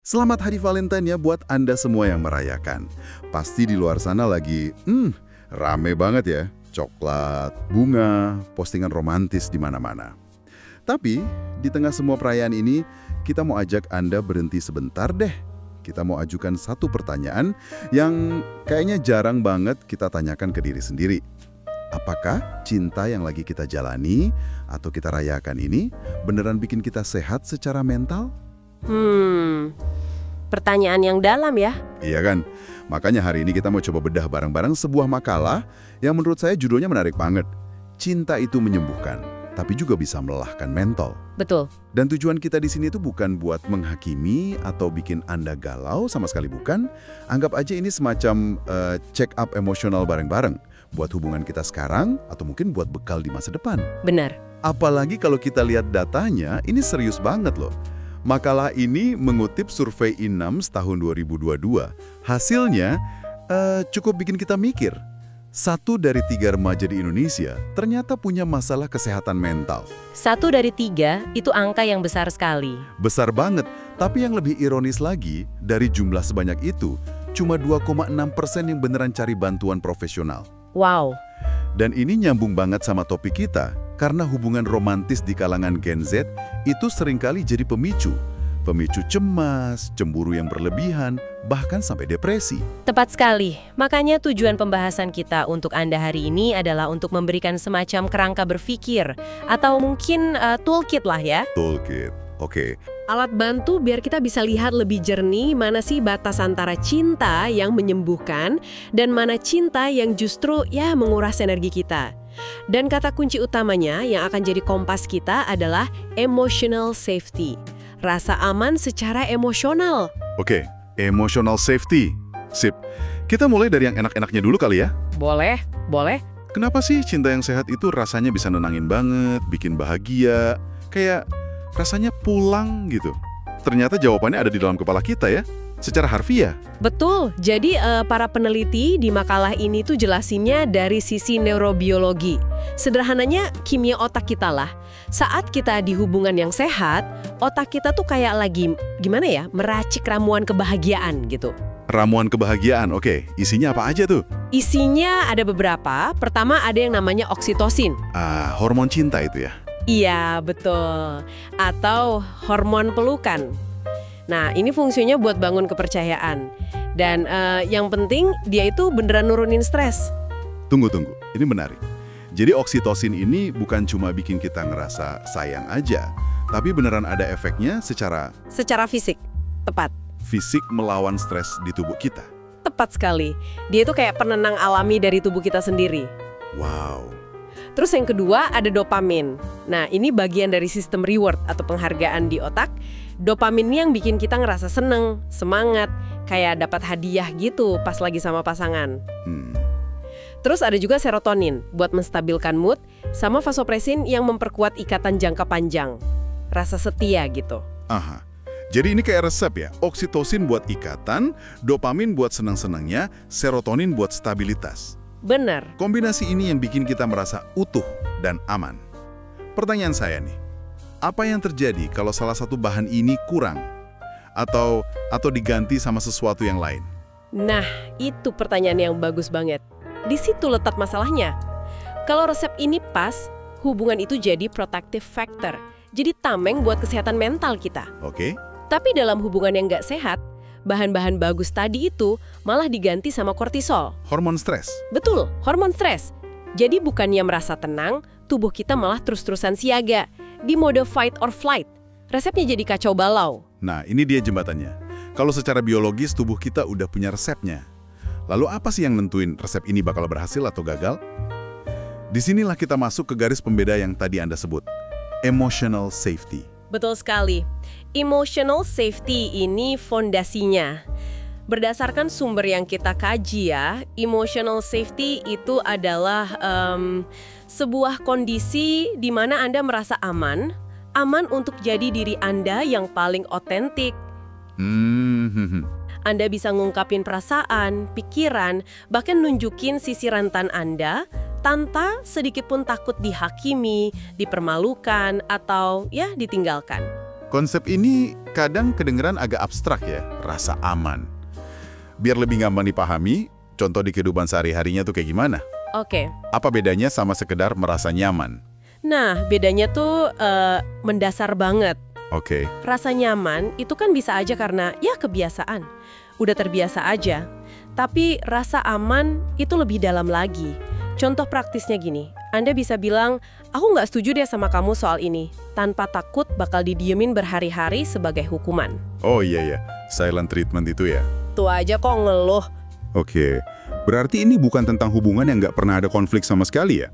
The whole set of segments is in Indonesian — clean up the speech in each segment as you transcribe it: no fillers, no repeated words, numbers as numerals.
Selamat Hari Valentine ya buat Anda semua yang merayakan. Pasti di luar sana lagi, rame banget ya. Coklat, bunga, postingan romantis di mana-mana. Tapi, di tengah semua perayaan ini, kita mau ajak Anda berhenti sebentar deh. Kita mau ajukan satu pertanyaan yang kayaknya jarang banget kita tanyakan ke diri sendiri. Apakah cinta yang lagi kita jalani atau kita rayakan ini beneran bikin kita sehat secara mental? Pertanyaan yang dalam ya. Iya kan? Makanya hari ini kita mau coba bedah bareng-bareng sebuah makalah yang menurut saya judulnya menarik banget. Cinta itu menyembuhkan, tapi juga bisa melelahkan mental. Betul. Dan tujuan kita di sini itu bukan buat menghakimi atau bikin Anda galau, sama sekali bukan. Anggap aja ini semacam check up emosional bareng-bareng. Buat hubungan kita sekarang, atau mungkin buat bekal di masa depan. Benar. Apalagi kalau kita lihat datanya, ini serius banget loh. Makalah ini mengutip survei INAMS tahun 2022. Hasilnya cukup bikin kita mikir. 1 dari 3 remaja di Indonesia ternyata punya masalah kesehatan mental. 1 dari 3 itu angka yang besar sekali. Besar banget, tapi yang lebih ironis lagi, dari jumlah sebanyak itu, cuma 2,6% yang beneran cari bantuan profesional. Wow. Dan ini nyambung banget sama topik kita, karena hubungan romantis di kalangan Gen Z itu seringkali jadi pemicu. Pemicu cemas, cemburu yang berlebihan, bahkan sampai depresi. Tepat sekali. Makanya tujuan pembahasan kita untuk Anda hari ini adalah untuk memberikan semacam kerangka berpikir. Atau mungkin toolkit lah ya. Toolkit, oke. Alat bantu biar kita bisa lihat lebih jernih mana sih batas antara cinta yang menyembuhkan dan mana cinta yang justru menguras energi kita. Dan kata kunci utamanya yang akan jadi kompas kita adalah emotional safety. Rasa aman secara emosional. Oke, emotional safety. Sip. Kita mulai dari yang enak-enaknya dulu kali ya. Boleh. Kenapa sih cinta yang sehat itu rasanya bisa nenangin banget, bikin bahagia, kayak rasanya pulang gitu? Ternyata jawabannya ada di dalam kepala kita ya, secara harfiah. Betul, jadi para peneliti di makalah ini tuh jelasinnya dari sisi neurobiologi. Sederhananya kimia otak kita lah. Saat kita di hubungan yang sehat, otak kita tuh kayak lagi, meracik ramuan kebahagiaan gitu. Ramuan kebahagiaan, oke. Isinya apa aja tuh? Isinya ada beberapa. Pertama ada yang namanya oksitosin. Hormon cinta itu ya? Iya, betul. Atau hormon pelukan. Nah, ini fungsinya buat bangun kepercayaan. Dan yang penting, dia itu beneran nurunin stres. Tunggu. Ini menarik. Jadi oksitosin ini bukan cuma bikin kita ngerasa sayang aja, tapi beneran ada efeknya secara fisik, tepat. Fisik melawan stres di tubuh kita. Tepat sekali. Dia itu kayak penenang alami dari tubuh kita sendiri. Wow. Terus yang kedua ada dopamin. Nah, ini bagian dari sistem reward atau penghargaan di otak. Dopamin ini yang bikin kita ngerasa seneng, semangat, kayak dapat hadiah gitu pas lagi sama pasangan. Terus ada juga serotonin buat menstabilkan mood, sama vasopresin yang memperkuat ikatan jangka panjang. Rasa setia gitu. Aha. Jadi ini kayak resep ya, oksitosin buat ikatan, dopamin buat senang-senangnya, serotonin buat stabilitas. Bener. Kombinasi ini yang bikin kita merasa utuh dan aman. Pertanyaan saya nih, apa yang terjadi kalau salah satu bahan ini kurang? Atau diganti sama sesuatu yang lain? Nah, itu pertanyaan yang bagus banget. Di situ letak masalahnya. Kalau resep ini pas, hubungan itu jadi protective factor. Jadi tameng buat kesehatan mental kita. Oke. Tapi dalam hubungan yang nggak sehat, bahan-bahan bagus tadi itu malah diganti sama kortisol. Hormon stres. Betul, hormon stres. Jadi bukannya merasa tenang, tubuh kita malah terus-terusan siaga. Di mode fight or flight. Resepnya jadi kacau balau. Nah, ini dia jembatannya. Kalau secara biologis tubuh kita udah punya resepnya. Lalu apa sih yang nentuin resep ini bakal berhasil atau gagal? Disinilah kita masuk ke garis pembeda yang tadi Anda sebut. Emotional safety. Betul sekali. Emotional safety ini fondasinya. Berdasarkan sumber yang kita kaji ya, emotional safety itu adalah sebuah kondisi di mana Anda merasa aman untuk jadi diri Anda yang paling otentik. Anda bisa ngungkapin perasaan, pikiran, bahkan nunjukin sisi rentan Anda tanpa sedikit pun takut dihakimi, dipermalukan, atau ditinggalkan. Konsep ini kadang kedengeran agak abstrak ya, rasa aman. Biar lebih gampang dipahami, contoh di kehidupan sehari-harinya tuh kayak gimana? Oke. Apa bedanya sama sekedar merasa nyaman? Nah, bedanya tuh mendasar banget. Oke, Rasa nyaman itu kan bisa aja karena ya kebiasaan. Udah terbiasa aja. Tapi rasa aman itu lebih dalam lagi. Contoh praktisnya gini, Anda bisa bilang, aku nggak setuju deh sama kamu soal ini, tanpa takut bakal didiemin berhari-hari sebagai hukuman. oh iya ya, silent treatment itu ya. Tuh aja kok ngeluh. Oke, berarti ini bukan tentang hubungan yang nggak pernah ada konflik sama sekali ya?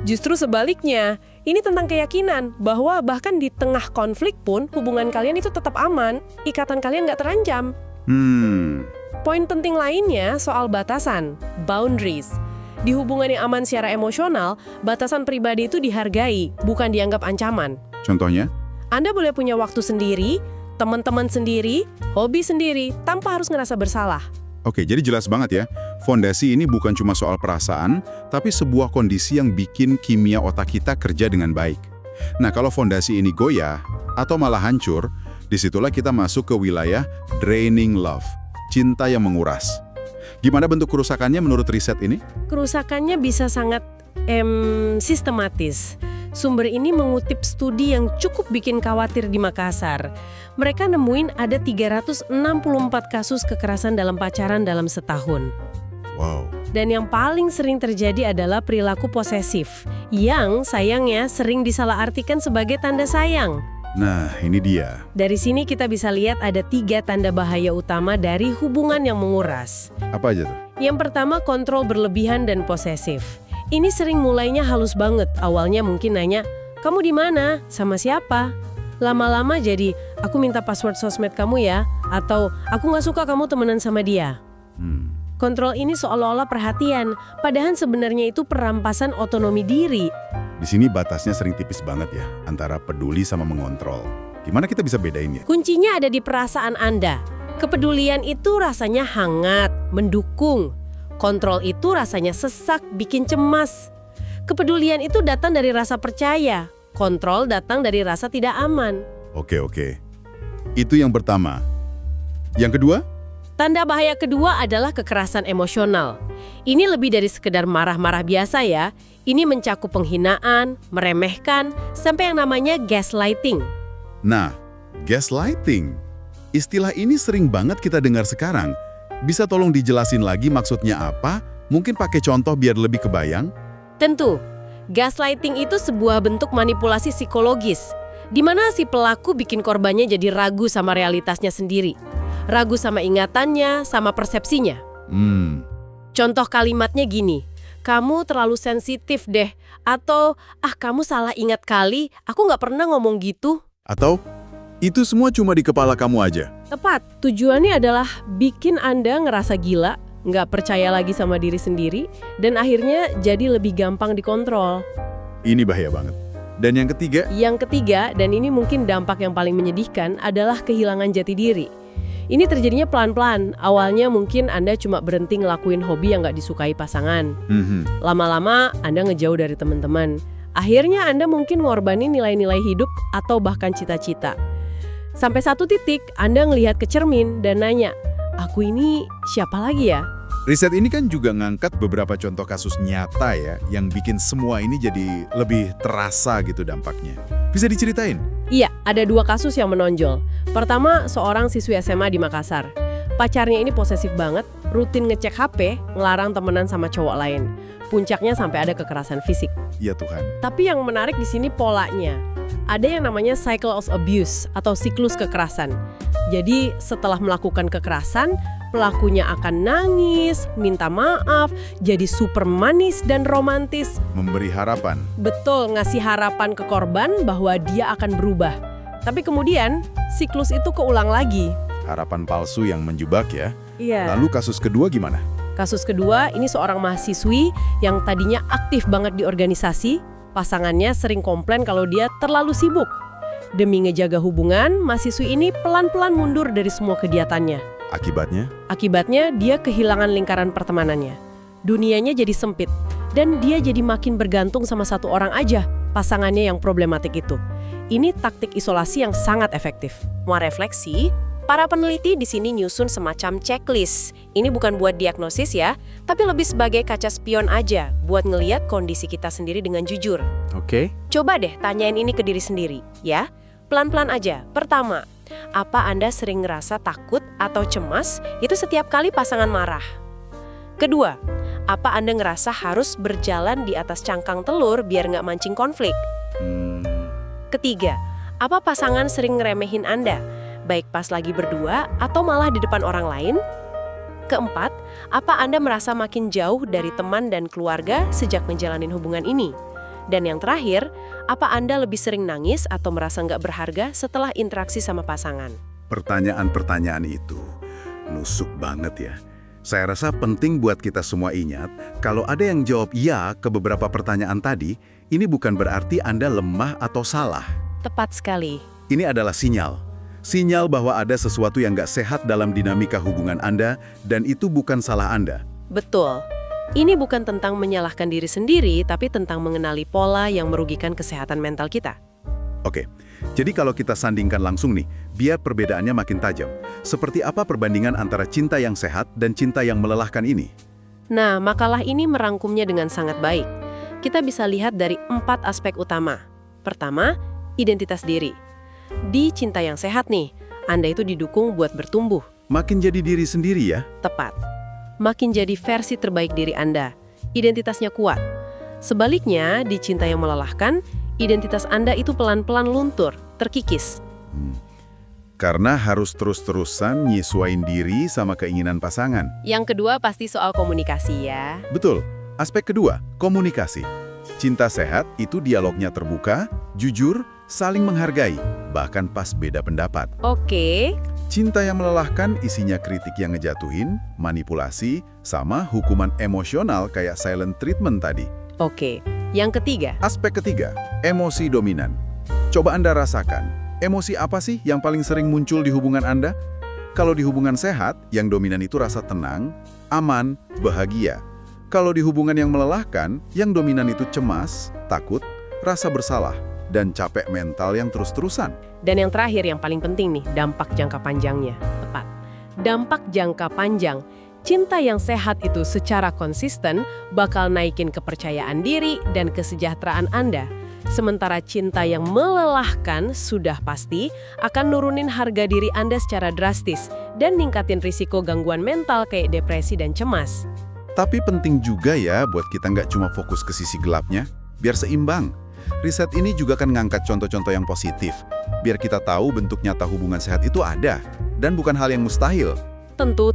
Justru sebaliknya, ini tentang keyakinan bahwa bahkan di tengah konflik pun hubungan kalian itu tetap aman, ikatan kalian nggak terancam. Poin penting lainnya soal batasan, boundaries. Di hubungan yang aman secara emosional, batasan pribadi itu dihargai, bukan dianggap ancaman. Contohnya? Anda boleh punya waktu sendiri, teman-teman sendiri, hobi sendiri, tanpa harus ngerasa bersalah. Oke, jadi jelas banget ya, fondasi ini bukan cuma soal perasaan, tapi sebuah kondisi yang bikin kimia otak kita kerja dengan baik. Nah, kalau fondasi ini goyah, atau malah hancur, disitulah kita masuk ke wilayah draining love, cinta yang menguras. Gimana bentuk kerusakannya menurut riset ini? Kerusakannya bisa sangat sistematis. Sumber ini mengutip studi yang cukup bikin khawatir di Makassar. Mereka nemuin ada 364 kasus kekerasan dalam pacaran dalam setahun. Wow. Dan yang paling sering terjadi adalah perilaku posesif, yang sayangnya sering disalahartikan sebagai tanda sayang. Nah, ini dia. Dari sini kita bisa lihat ada 3 tanda bahaya utama dari hubungan yang menguras. Apa aja tuh? Yang pertama, kontrol berlebihan dan posesif. Ini sering mulainya halus banget. Awalnya mungkin nanya, kamu di mana? Sama siapa? Lama-lama jadi, aku minta password sosmed kamu ya. Atau, aku nggak suka kamu temenan sama dia. Kontrol ini seolah-olah perhatian, padahal sebenarnya itu perampasan otonomi diri. Di sini batasnya sering tipis banget ya, antara peduli sama mengontrol. Gimana kita bisa bedain ya? Kuncinya ada di perasaan Anda. Kepedulian itu rasanya hangat, mendukung. Kontrol itu rasanya sesak, bikin cemas. Kepedulian itu datang dari rasa percaya. Kontrol datang dari rasa tidak aman. Oke. Itu yang pertama. Yang kedua? Tanda bahaya kedua adalah kekerasan emosional. Ini lebih dari sekedar marah-marah biasa ya. Ini mencakup penghinaan, meremehkan, sampai yang namanya gaslighting. Nah, gaslighting. Istilah ini sering banget kita dengar sekarang. Bisa tolong dijelasin lagi maksudnya apa? Mungkin pakai contoh biar lebih kebayang? Tentu, gaslighting itu sebuah bentuk manipulasi psikologis, di mana si pelaku bikin korbannya jadi ragu sama realitasnya sendiri. Ragu sama ingatannya, sama persepsinya. Contoh kalimatnya gini, kamu terlalu sensitif deh, atau kamu salah ingat kali, aku nggak pernah ngomong gitu. Atau, itu semua cuma di kepala kamu aja? Tepat, tujuannya adalah bikin Anda ngerasa gila, nggak percaya lagi sama diri sendiri, dan akhirnya jadi lebih gampang dikontrol. Ini bahaya banget. Dan yang ketiga? Yang ketiga, dan ini mungkin dampak yang paling menyedihkan, adalah kehilangan jati diri. Ini terjadinya pelan-pelan. Awalnya mungkin Anda cuma berhenti ngelakuin hobi yang nggak disukai pasangan. Lama-lama Anda ngejauh dari teman-teman. Akhirnya Anda mungkin ngorbanin nilai-nilai hidup atau bahkan cita-cita. Sampai satu titik, Anda ngelihat ke cermin dan nanya, aku ini siapa lagi ya? Riset ini kan juga ngangkat beberapa contoh kasus nyata ya, yang bikin semua ini jadi lebih terasa gitu dampaknya. Bisa diceritain? Iya, ada 2 kasus yang menonjol. Pertama, seorang siswi SMA di Makassar. Pacarnya ini posesif banget, rutin ngecek HP, ngelarang temenan sama cowok lain. Puncaknya sampai ada kekerasan fisik. Ya Tuhan. Tapi yang menarik di sini polanya. Ada yang namanya cycle of abuse atau siklus kekerasan. Jadi setelah melakukan kekerasan, pelakunya akan nangis, minta maaf, jadi super manis dan romantis. Memberi harapan. Betul, ngasih harapan ke korban bahwa dia akan berubah. Tapi kemudian, siklus itu keulang lagi. Harapan palsu yang menjebak ya. Iya. Lalu kasus kedua gimana? Kasus kedua, ini seorang mahasiswi yang tadinya aktif banget di organisasi. Pasangannya sering komplain kalau dia terlalu sibuk. Demi ngejaga hubungan, mahasiswi ini pelan-pelan mundur dari semua kegiatannya. Akibatnya? Akibatnya, dia kehilangan lingkaran pertemanannya. Dunianya jadi sempit, dan dia jadi makin bergantung sama satu orang aja, pasangannya yang problematik itu. Ini taktik isolasi yang sangat efektif. Mau refleksi, para peneliti di sini nyusun semacam checklist. Ini bukan buat diagnosis ya, tapi lebih sebagai kaca spion aja buat ngeliat kondisi kita sendiri dengan jujur. Oke. Coba deh tanyain ini ke diri sendiri, ya. Pelan-pelan aja. Pertama, apa Anda sering ngerasa takut atau cemas itu setiap kali pasangan marah? Kedua, apa Anda ngerasa harus berjalan di atas cangkang telur biar nggak mancing konflik? Ketiga, apa pasangan sering ngeremehin Anda, baik pas lagi berdua atau malah di depan orang lain? Keempat, apa Anda merasa makin jauh dari teman dan keluarga sejak menjalani hubungan ini? Dan yang terakhir, apa Anda lebih sering nangis atau merasa nggak berharga setelah interaksi sama pasangan? Pertanyaan-pertanyaan itu nusuk banget ya. Saya rasa penting buat kita semua ingat, kalau ada yang jawab iya ke beberapa pertanyaan tadi, ini bukan berarti Anda lemah atau salah. Tepat sekali. Ini adalah sinyal. Sinyal bahwa ada sesuatu yang nggak sehat dalam dinamika hubungan Anda, dan itu bukan salah Anda. Betul. Ini bukan tentang menyalahkan diri sendiri, tapi tentang mengenali pola yang merugikan kesehatan mental kita. Oke, jadi kalau kita sandingkan langsung nih, biar perbedaannya makin tajam. Seperti apa perbandingan antara cinta yang sehat dan cinta yang melelahkan ini? Nah, makalah ini merangkumnya dengan sangat baik. Kita bisa lihat dari 4 aspek utama. Pertama, identitas diri. Di cinta yang sehat nih, Anda itu didukung buat bertumbuh. Makin jadi diri sendiri ya? Tepat. Makin jadi versi terbaik diri Anda. Identitasnya kuat. Sebaliknya, di cinta yang melelahkan, identitas Anda itu pelan-pelan luntur, terkikis. Karena harus terus-terusan nyesuaiin diri sama keinginan pasangan. Yang kedua pasti soal komunikasi ya. Betul. Aspek kedua, komunikasi. Cinta sehat itu dialognya terbuka, jujur, saling menghargai, bahkan pas beda pendapat. Oke. Cinta yang melelahkan isinya kritik yang ngejatuhin, manipulasi, sama hukuman emosional kayak silent treatment tadi. Oke. Yang ketiga. Aspek ketiga, emosi dominan. Coba Anda rasakan, emosi apa sih yang paling sering muncul di hubungan Anda? Kalau di hubungan sehat, yang dominan itu rasa tenang, aman, bahagia. Kalau di hubungan yang melelahkan, yang dominan itu cemas, takut, rasa bersalah, dan capek mental yang terus-terusan. Dan yang terakhir yang paling penting nih, dampak jangka panjangnya. Tepat. Dampak jangka panjang. Cinta yang sehat itu secara konsisten bakal naikin kepercayaan diri dan kesejahteraan Anda. Sementara cinta yang melelahkan sudah pasti akan nurunin harga diri Anda secara drastis dan ningkatin risiko gangguan mental kayak depresi dan cemas. Tapi penting juga ya buat kita nggak cuma fokus ke sisi gelapnya, biar seimbang. Riset ini juga kan ngangkat contoh-contoh yang positif, biar kita tahu bentuk nyata hubungan sehat itu ada, dan bukan hal yang mustahil. Tentu.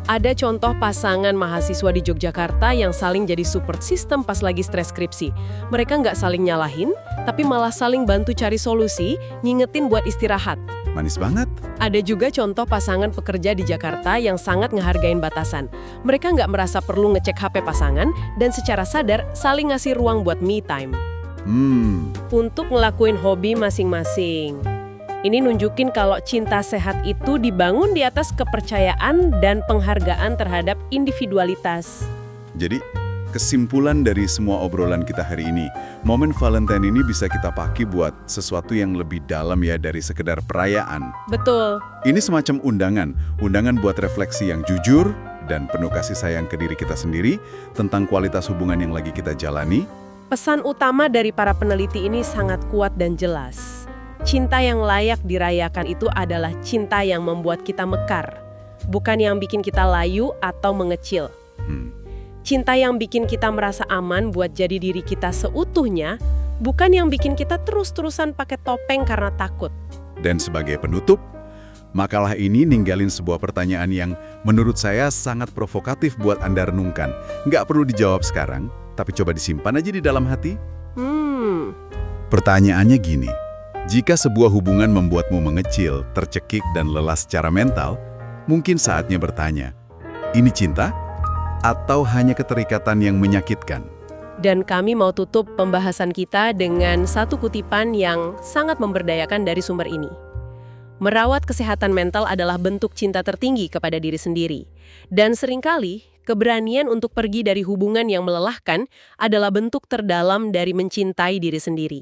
Ada contoh pasangan mahasiswa di Yogyakarta yang saling jadi support system pas lagi stres skripsi. Mereka nggak saling nyalahin, tapi malah saling bantu cari solusi, ngingetin buat istirahat. Manis banget. Ada juga contoh pasangan pekerja di Jakarta yang sangat ngehargain batasan. Mereka nggak merasa perlu ngecek HP pasangan dan secara sadar saling ngasih ruang buat me time. Untuk ngelakuin hobi masing-masing. Ini nunjukin kalau cinta sehat itu dibangun di atas kepercayaan dan penghargaan terhadap individualitas. Jadi, kesimpulan dari semua obrolan kita hari ini, momen Valentine ini bisa kita pakai buat sesuatu yang lebih dalam ya dari sekedar perayaan. Betul. Ini semacam undangan buat refleksi yang jujur dan penuh kasih sayang ke diri kita sendiri tentang kualitas hubungan yang lagi kita jalani. Pesan utama dari para peneliti ini sangat kuat dan jelas. Cinta yang layak dirayakan itu adalah cinta yang membuat kita mekar, bukan yang bikin kita layu atau mengecil. Cinta yang bikin kita merasa aman buat jadi diri kita seutuhnya, bukan yang bikin kita terus-terusan pakai topeng karena takut. Dan sebagai penutup, makalah ini ninggalin sebuah pertanyaan yang menurut saya sangat provokatif buat Anda renungkan. Nggak perlu dijawab sekarang, tapi coba disimpan aja di dalam hati. Pertanyaannya gini, jika sebuah hubungan membuatmu mengecil, tercekik, dan lelah secara mental, mungkin saatnya bertanya, ini cinta? Atau hanya keterikatan yang menyakitkan? Dan kami mau tutup pembahasan kita dengan satu kutipan yang sangat memberdayakan dari sumber ini. Merawat kesehatan mental adalah bentuk cinta tertinggi kepada diri sendiri. Dan seringkali, keberanian untuk pergi dari hubungan yang melelahkan adalah bentuk terdalam dari mencintai diri sendiri.